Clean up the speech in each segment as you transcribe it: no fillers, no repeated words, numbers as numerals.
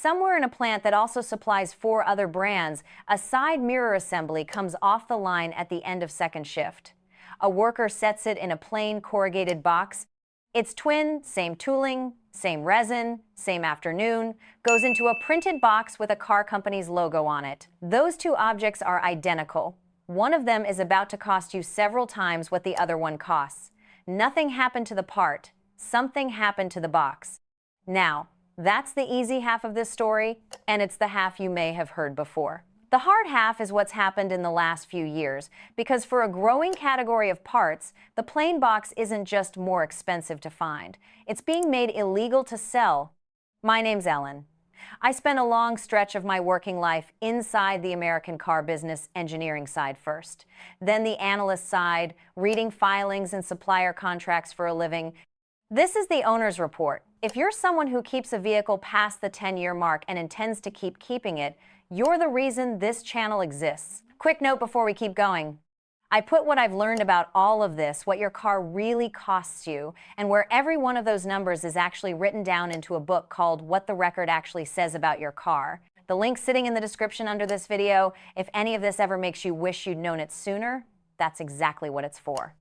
Somewhere in a plant that also supplies 4 other brands, a side mirror assembly comes off the line at the end of second shift. A worker sets it in a plain corrugated box. It's twin, same tooling, same resin, same afternoon, goes into a printed box with a car company's logo on it. Those 2 objects are identical. One of them is about to cost you several times what the other one costs. Nothing happened to the part. Something happened to the box. Now, that's the easy half of this story, and it's the half you may have heard before. The hard half is what's happened in the last few years, because for a growing category of parts, the plain box isn't just more expensive to find. It's being made illegal to sell. My name's Ellen. I spent a long stretch of my working life inside the American car business engineering side first, then the analyst side, reading filings and supplier contracts for a living. This is the owner's report. If you're someone who keeps a vehicle past the 10-year mark and intends to keep keeping it, you're the reason this channel exists. Quick note before we keep going. I put what I've learned about all of this, what your car really costs you, and where every one of those numbers is actually written down into a book called What the Record Actually Says About Your Car. The link's sitting in the description under this video. If any of this ever makes you wish you'd known it sooner, that's exactly what it's for.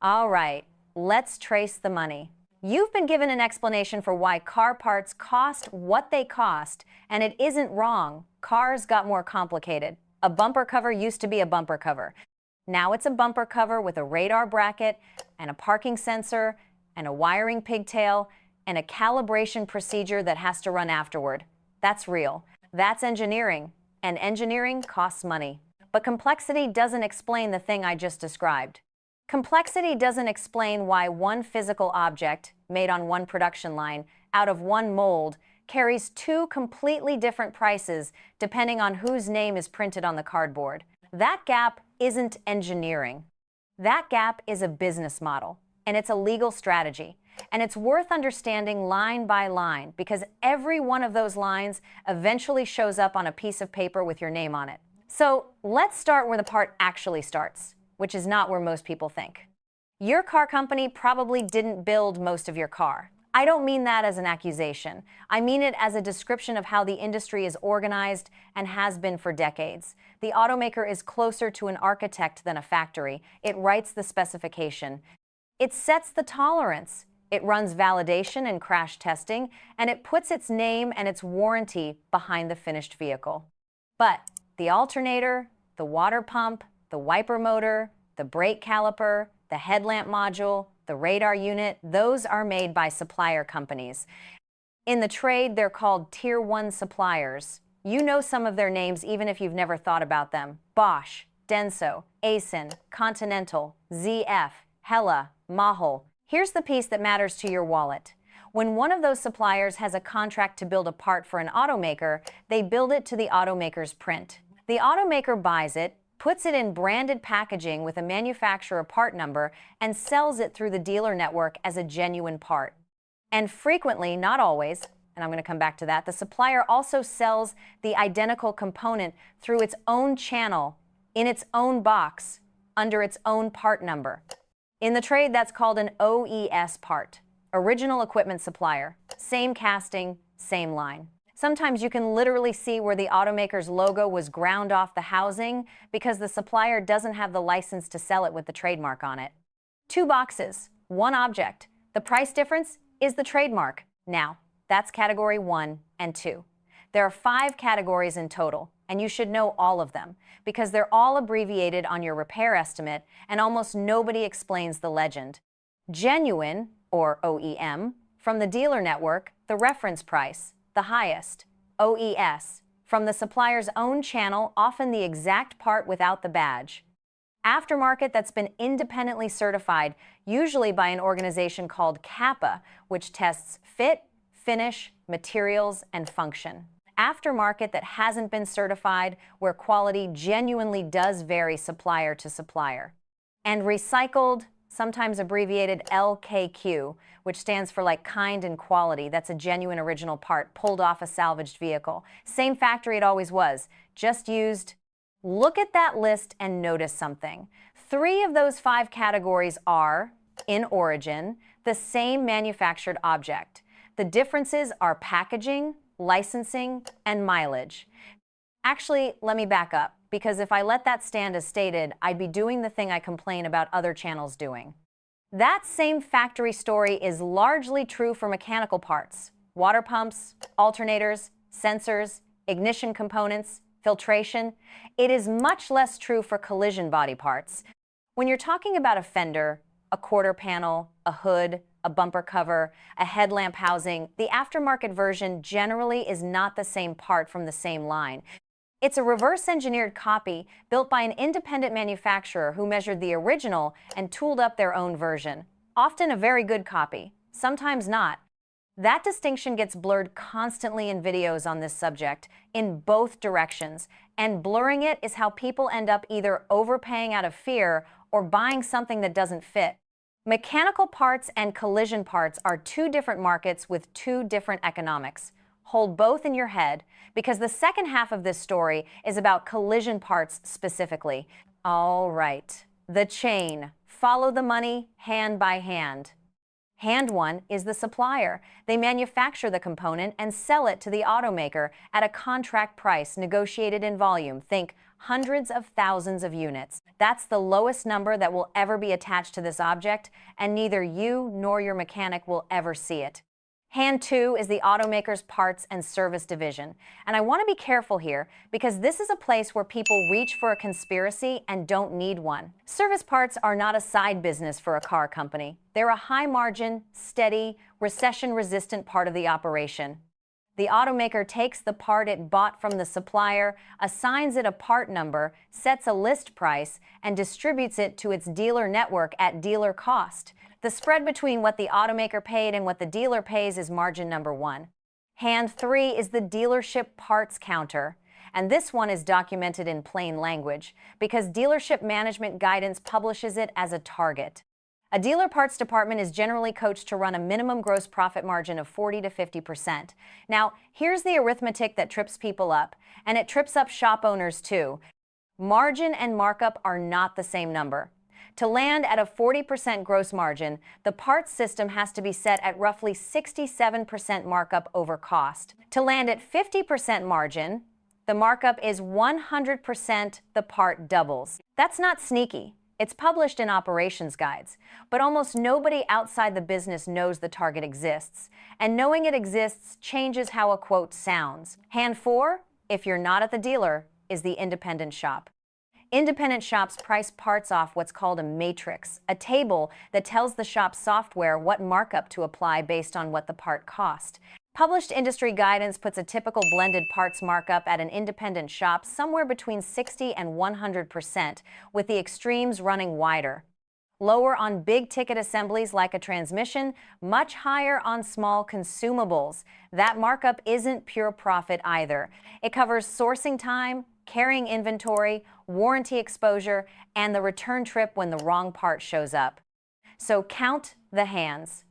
All right, let's trace the money. You've been given an explanation for why car parts cost what they cost, and it isn't wrong. Cars got more complicated. A bumper cover used to be a bumper cover. Now it's a bumper cover with a radar bracket and a parking sensor and a wiring pigtail and a calibration procedure that has to run afterward. That's real. That's engineering, and engineering costs money. But complexity doesn't explain the thing I just described. Complexity doesn't explain why one physical object, made on one production line, out of one mold, carries 2 completely different prices depending on whose name is printed on the cardboard. That gap isn't engineering. That gap is a business model, and it's a legal strategy. And it's worth understanding line by line, because every one of those lines eventually shows up on a piece of paper with your name on it. So let's start where the part actually starts, which is not where most people think. Your car company probably didn't build most of your car. I don't mean that as an accusation. I mean it as a description of how the industry is organized and has been for decades. The automaker is closer to an architect than a factory. It writes the specification. It sets the tolerance. It runs validation and crash testing, and it puts its name and its warranty behind the finished vehicle. But the alternator, the water pump, the wiper motor, the brake caliper, the headlamp module, the radar unit, those are made by supplier companies. In the trade, they're called Tier 1 suppliers. You know some of their names even if you've never thought about them. Bosch, Denso, Aisin, Continental, ZF, Hella, Mahol. Here's the piece that matters to your wallet. When one of those suppliers has a contract to build a part for an automaker, they build it to the automaker's print. The automaker buys it, puts it in branded packaging with a manufacturer part number, and sells it through the dealer network as a genuine part. And frequently, not always, and I'm going to come back to that, the supplier also sells the identical component through its own channel, in its own box, under its own part number. In the trade, that's called an OES part, original equipment supplier. Same casting, same line. Sometimes you can literally see where the automaker's logo was ground off the housing because the supplier doesn't have the license to sell it with the trademark on it. 2 boxes, 1 object. The price difference is the trademark. Now, that's category 1 and 2. There are 5 categories in total, and you should know all of them because they're all abbreviated on your repair estimate, and almost nobody explains the legend. Genuine, or OEM, from the dealer network, the reference price, the highest. OES, from the supplier's own channel, often the exact part without the badge. Aftermarket, that's been independently certified, usually by an organization called CAPA, which tests fit, finish, materials, and function. Aftermarket that hasn't been certified, where quality genuinely does vary supplier to supplier. And recycled, sometimes abbreviated LKQ, which stands for like kind and quality. That's a genuine original part pulled off a salvaged vehicle. Same factory it always was, just used. Look at that list and notice something. 3 of those 5 categories are, in origin, the same manufactured object. The differences are packaging, licensing, and mileage. Actually, let me back up, because if I let that stand as stated, I'd be doing the thing I complain about other channels doing. That same factory story is largely true for mechanical parts: water pumps, alternators, sensors, ignition components, filtration. It is much less true for collision body parts. When you're talking about a fender, a quarter panel, a hood, a bumper cover, a headlamp housing, the aftermarket version generally is not the same part from the same line. It's a reverse-engineered copy built by an independent manufacturer who measured the original and tooled up their own version. Often a very good copy, sometimes not. That distinction gets blurred constantly in videos on this subject, in both directions, and blurring it is how people end up either overpaying out of fear or buying something that doesn't fit. Mechanical parts and collision parts are two different markets with two different economics. Hold both in your head, because the second half of this story is about collision parts specifically. All right, the chain. Follow the money hand by hand. Hand one is the supplier. They manufacture the component and sell it to the automaker at a contract price negotiated in volume. Think hundreds of thousands of units. That's the lowest number that will ever be attached to this object, and neither you nor your mechanic will ever see it. Hand two is the automaker's parts and service division. And I want to be careful here, because this is a place where people reach for a conspiracy and don't need one. Service parts are not a side business for a car company. They're a high-margin, steady, recession-resistant part of the operation. The automaker takes the part it bought from the supplier, assigns it a part number, sets a list price, and distributes it to its dealer network at dealer cost. The spread between what the automaker paid and what the dealer pays is margin number one. Hand three is the dealership parts counter, and this one is documented in plain language because dealership management guidance publishes it as a target. A dealer parts department is generally coached to run a minimum gross profit margin of 40 to 50%. Now, here's the arithmetic that trips people up, and it trips up shop owners too. Margin and markup are not the same number. To land at a 40% gross margin, the parts system has to be set at roughly 67% markup over cost. To land at 50% margin, the markup is 100% the part doubles. That's not sneaky. It's published in operations guides, but almost nobody outside the business knows the target exists, and knowing it exists changes how a quote sounds. Hand four, if you're not at the dealer, is the independent shop. Independent shops price parts off what's called a matrix, a table that tells the shop's software what markup to apply based on what the part cost. Published industry guidance puts a typical blended parts markup at an independent shop somewhere between 60 and 100%, with the extremes running wider. Lower on big-ticket assemblies like a transmission, much higher on small consumables. That markup isn't pure profit either. It covers sourcing time, carrying inventory, warranty exposure, and the return trip when the wrong part shows up. So count the hands: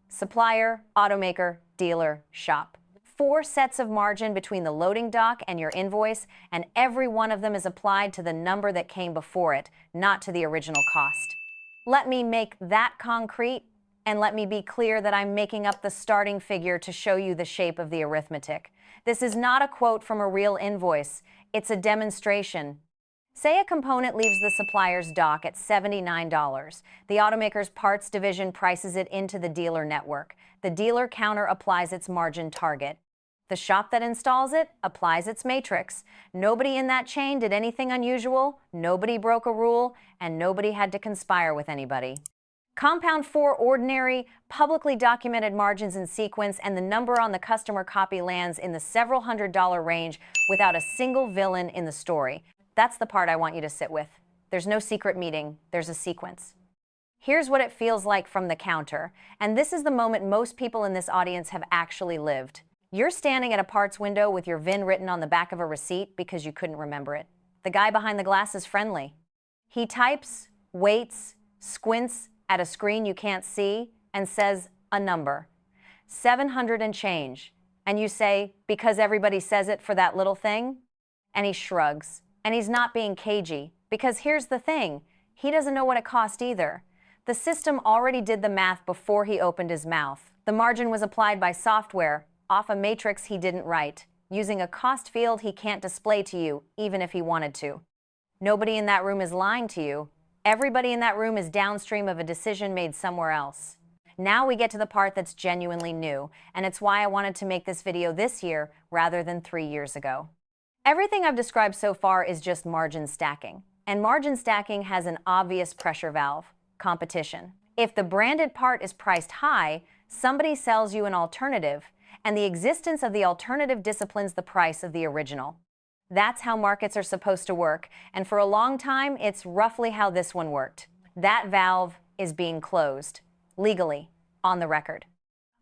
supplier, automaker, dealer, shop. 4 sets of margin between the loading dock and your invoice, and every one of them is applied to the number that came before it, not to the original cost. Let me make that concrete, and let me be clear that I'm making up the starting figure to show you the shape of the arithmetic. This is not a quote from a real invoice. It's a demonstration. Say a component leaves the supplier's dock at $79. The automaker's parts division prices it into the dealer network. The dealer counter applies its margin target. The shop that installs it applies its matrix. Nobody in that chain did anything unusual, nobody broke a rule, and nobody had to conspire with anybody. Compound 4 ordinary, publicly documented margins in sequence, and the number on the customer copy lands in the several $100 range without a single villain in the story. That's the part I want you to sit with. There's no secret meeting, there's a sequence. Here's what it feels like from the counter, and this is the moment most people in this audience have actually lived. You're standing at a parts window with your VIN written on the back of a receipt because you couldn't remember it. The guy behind the glass is friendly. He types, waits, squints at a screen you can't see, and says a number, 700 and change. And you say, because everybody says it for that little thing? And he shrugs. And he's not being cagey, because here's the thing, he doesn't know what it cost either. The system already did the math before he opened his mouth. The margin was applied by software, off a matrix he didn't write, using a cost field he can't display to you, even if he wanted to. Nobody in that room is lying to you. Everybody in that room is downstream of a decision made somewhere else. Now we get to the part that's genuinely new, and it's why I wanted to make this video this year rather than 3 years ago. Everything I've described so far is just margin stacking, and margin stacking has an obvious pressure valve: competition. If the branded part is priced high, somebody sells you an alternative, and the existence of the alternative disciplines the price of the original. That's how markets are supposed to work, and for a long time, it's roughly how this one worked. That valve is being closed, legally, on the record.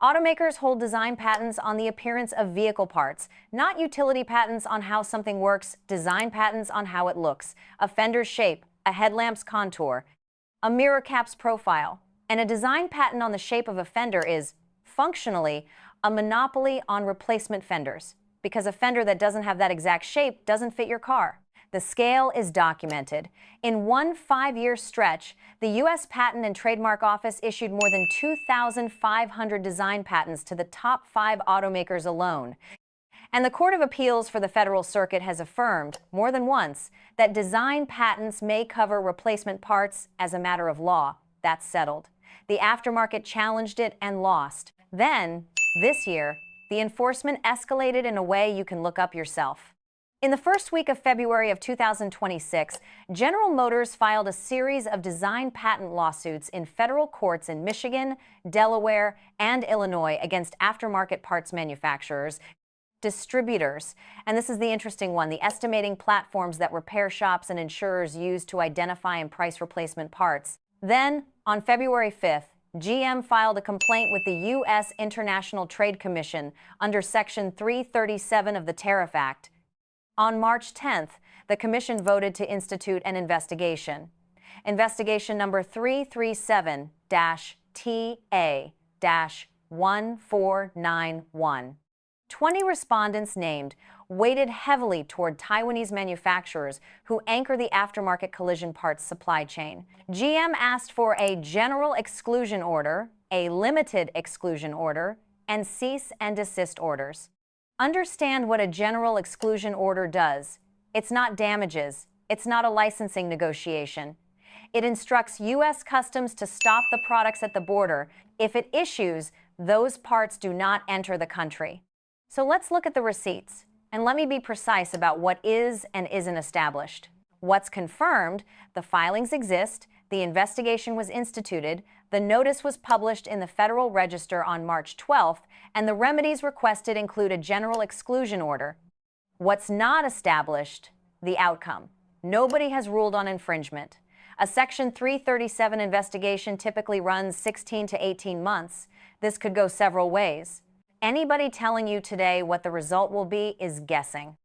Automakers hold design patents on the appearance of vehicle parts, not utility patents on how something works, design patents on how it looks, a fender's shape, a headlamp's contour, a mirror cap's profile. And a design patent on the shape of a fender is, functionally, a monopoly on replacement fenders, because a fender that doesn't have that exact shape doesn't fit your car. The scale is documented. In one 5-year stretch, the U.S. Patent and Trademark Office issued more than 2,500 design patents to the top 5 automakers alone. And the Court of Appeals for the Federal Circuit has affirmed, more than once, that design patents may cover replacement parts as a matter of law. That's settled. The aftermarket challenged it and lost. Then, this year, the enforcement escalated in a way you can look up yourself. In the first week of February of 2026, General Motors filed a series of design patent lawsuits in federal courts in Michigan, Delaware, and Illinois against aftermarket parts manufacturers, distributors, and this is the interesting one, the estimating platforms that repair shops and insurers use to identify and price replacement parts. Then, on February 5th, GM filed a complaint with the U.S. International Trade Commission under Section 337 of the Tariff Act. On March 10th, the Commission voted to institute an investigation. Investigation number 337-TA-1491. 20 respondents named weighted heavily toward Taiwanese manufacturers who anchor the aftermarket collision parts supply chain. GM asked for a general exclusion order, a limited exclusion order, and cease and desist orders. Understand what a general exclusion order does. It's not damages. It's not a licensing negotiation. It instructs U.S. Customs to stop the products at the border if it issues those parts do not enter the country. So let's look at the receipts, and let me be precise about what is and isn't established. What's confirmed: the filings exist, the investigation was instituted, the notice was published in the Federal Register on March 12th, and the remedies requested include a general exclusion order. What's not established: the outcome. Nobody has ruled on infringement. A Section 337 investigation typically runs 16 to 18 months. This could go several ways. Anybody telling you today what the result will be is guessing.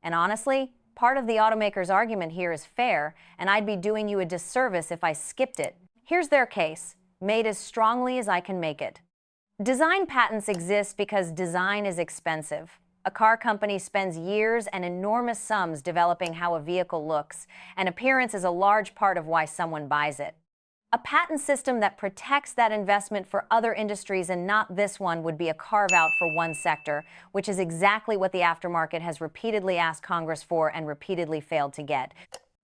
And honestly, part of the automaker's argument here is fair, and I'd be doing you a disservice if I skipped it. Here's their case, made as strongly as I can make it. Design patents exist because design is expensive. A car company spends years and enormous sums developing how a vehicle looks, and appearance is a large part of why someone buys it. A patent system that protects that investment for other industries and not this one would be a carve-out for one sector, which is exactly what the aftermarket has repeatedly asked Congress for and repeatedly failed to get.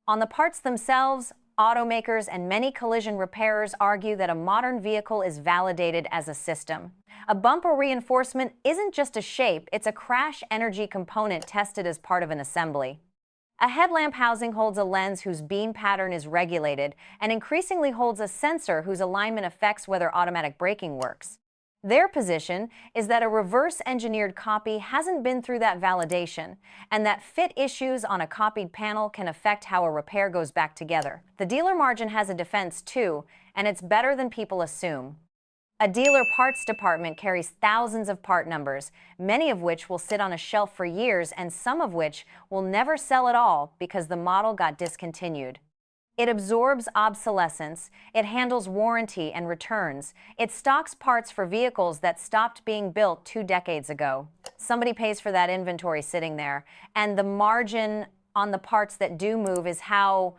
On the parts themselves, automakers and many collision repairers argue that a modern vehicle is validated as a system. A bumper reinforcement isn't just a shape, it's a crash energy component tested as part of an assembly. A headlamp housing holds a lens whose beam pattern is regulated and increasingly holds a sensor whose alignment affects whether automatic braking works. Their position is that a reverse-engineered copy hasn't been through that validation, and that fit issues on a copied panel can affect how a repair goes back together. The dealer margin has a defense too, and it's better than people assume. A dealer parts department carries thousands of part numbers, many of which will sit on a shelf for years and some of which will never sell at all because the model got discontinued. It absorbs obsolescence, it handles warranty and returns, it stocks parts for vehicles that stopped being built 2 decades ago. Somebody pays for that inventory sitting there, and the margin on the parts that do move is how...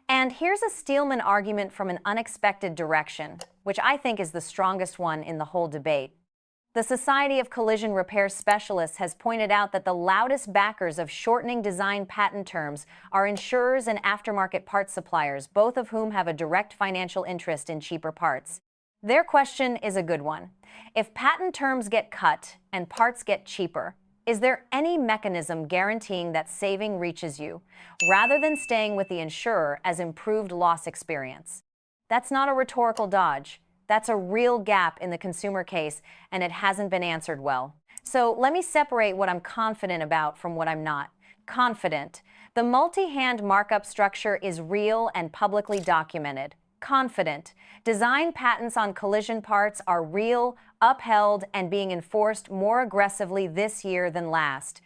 And here's a Steelman argument from an unexpected direction, which I think is the strongest one in the whole debate. The Society of Collision Repair Specialists has pointed out that the loudest backers of shortening design patent terms are insurers and aftermarket parts suppliers, both of whom have a direct financial interest in cheaper parts. Their question is a good one. If patent terms get cut and parts get cheaper, is there any mechanism guaranteeing that saving reaches you, rather than staying with the insurer as improved loss experience? That's not a rhetorical dodge. That's a real gap in the consumer case, and it hasn't been answered well. So let me separate what I'm confident about from what I'm not. Confident. The multi-hand markup structure is real and publicly documented. Confident. Design patents on collision parts are real, upheld, and being enforced more aggressively this year than last.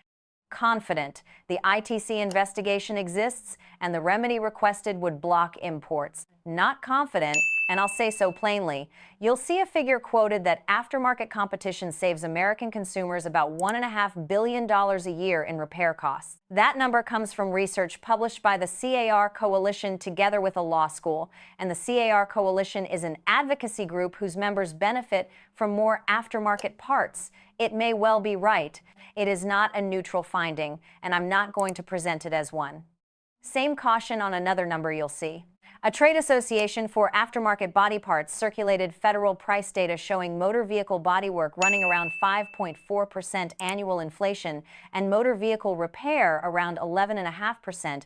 Confident. The ITC investigation exists, and the remedy requested would block imports. Not confident, and I'll say so plainly. You'll see a figure quoted that aftermarket competition saves American consumers about $1.5 billion a year in repair costs. That number comes from research published by the CAR Coalition together with a law school, and the CAR Coalition is an advocacy group whose members benefit from more aftermarket parts. It may well be right. It is not a neutral finding, and I'm not going to present it as one. Same caution on another number you'll see. A trade association for aftermarket body parts circulated federal price data showing motor vehicle bodywork running around 5.4% annual inflation and motor vehicle repair around 11.5%,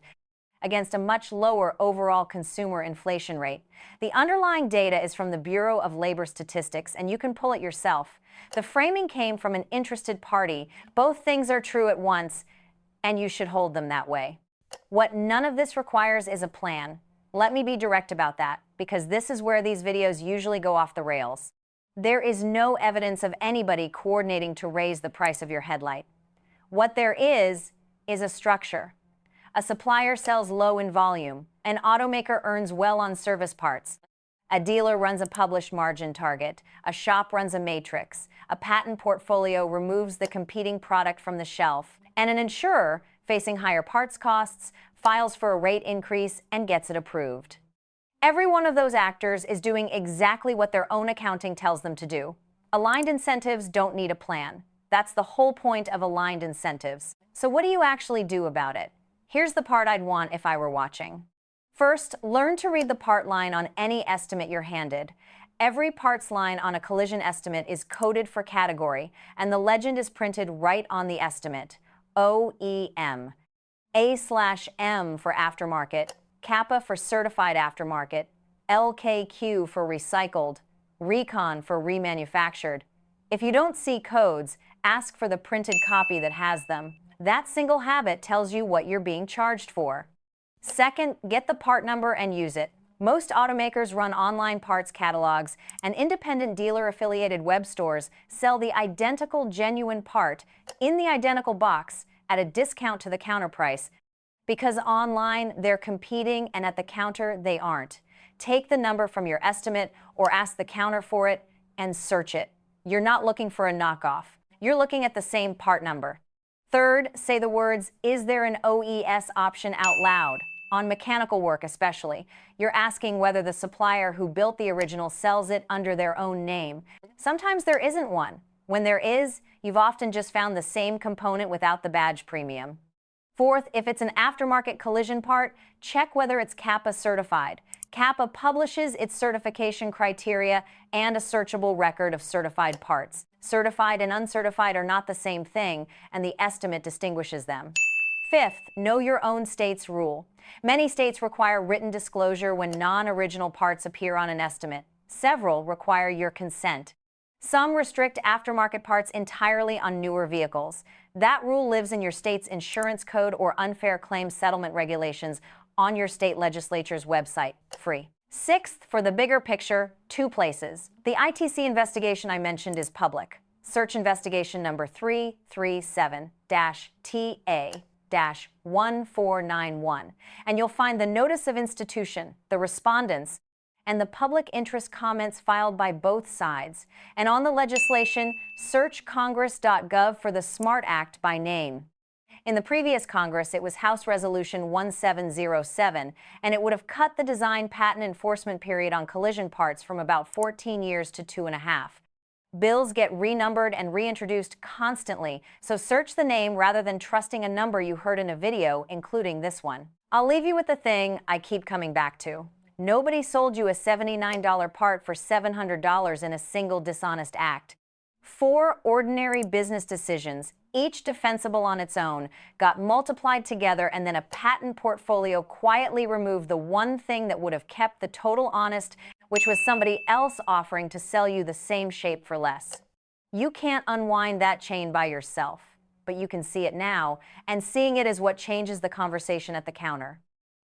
against a much lower overall consumer inflation rate. The underlying data is from the Bureau of Labor Statistics, and you can pull it yourself. The framing came from an interested party. Both things are true at once, and you should hold them that way. What none of this requires is a plan. Let me be direct about that, because this is where these videos usually go off the rails. There is no evidence of anybody coordinating to raise the price of your headlight. What there is a structure. A supplier sells low in volume. An automaker earns well on service parts. A dealer runs a published margin target. A shop runs a matrix. A patent portfolio removes the competing product from the shelf. And an insurer, facing higher parts costs, files for a rate increase and gets it approved. Every one of those actors is doing exactly what their own accounting tells them to do. Aligned incentives don't need a plan. That's the whole point of aligned incentives. So what do you actually do about it? Here's the part I'd want if I were watching. First, learn to read the part line on any estimate you're handed. Every parts line on a collision estimate is coded for category, and the legend is printed right on the estimate. OEM. A/M for aftermarket, CAPA for certified aftermarket, LKQ for recycled, recon for remanufactured. If you don't see codes, ask for the printed copy that has them. That single habit tells you what you're being charged for. Second, get the part number and use it. Most automakers run online parts catalogs, and independent dealer-affiliated web stores sell the identical genuine part in the identical box at a discount to the counter price. Because online, they're competing, and at the counter, they aren't. Take the number from your estimate or ask the counter for it and search it. You're not looking for a knockoff. You're looking at the same part number. Third, say the words, "Is there an OES option?" out loud. On mechanical work especially. You're asking whether the supplier who built the original sells it under their own name. Sometimes there isn't one. When there is, you've often just found the same component without the badge premium. Fourth, if it's an aftermarket collision part, check whether it's CAPA certified. CAPA publishes its certification criteria and a searchable record of certified parts. Certified and uncertified are not the same thing, and the estimate distinguishes them. Fifth, know your own state's rule. Many states require written disclosure when non-original parts appear on an estimate. Several require your consent. Some restrict aftermarket parts entirely on newer vehicles. That rule lives in your state's insurance code or unfair claims settlement regulations on your state legislature's website, free. Sixth, for the bigger picture, 2 places. The ITC investigation I mentioned is public. Search investigation number 337-TA-1491, and you'll find the notice of institution, the respondents, and the public interest comments filed by both sides. And on the legislation, search congress.gov for the SMART Act by name. In the previous Congress, it was House Resolution 1707, and it would have cut the design patent enforcement period on collision parts from about 14 years to 2.5. Bills get renumbered and reintroduced constantly, so search the name rather than trusting a number you heard in a video, including this one. I'll leave you with the thing I keep coming back to. Nobody sold you a $79 part for $700 in a single dishonest act. 4 ordinary business decisions, each defensible on its own, got multiplied together, and then a patent portfolio quietly removed the one thing that would have kept the total honest, which was somebody else offering to sell you the same shape for less. You can't unwind that chain by yourself, but you can see it now, and seeing it is what changes the conversation at the counter.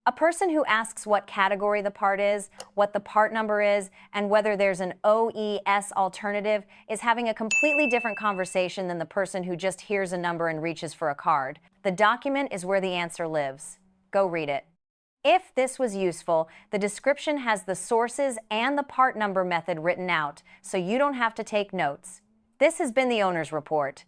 A person who asks what category the part is, what the part number is, and whether there's an OES alternative is having a completely different conversation than the person who just hears a number and reaches for a card. The document is where the answer lives. Go read it. If this was useful, the description has the sources and the part number method written out, so you don't have to take notes. This has been the Owner's Report.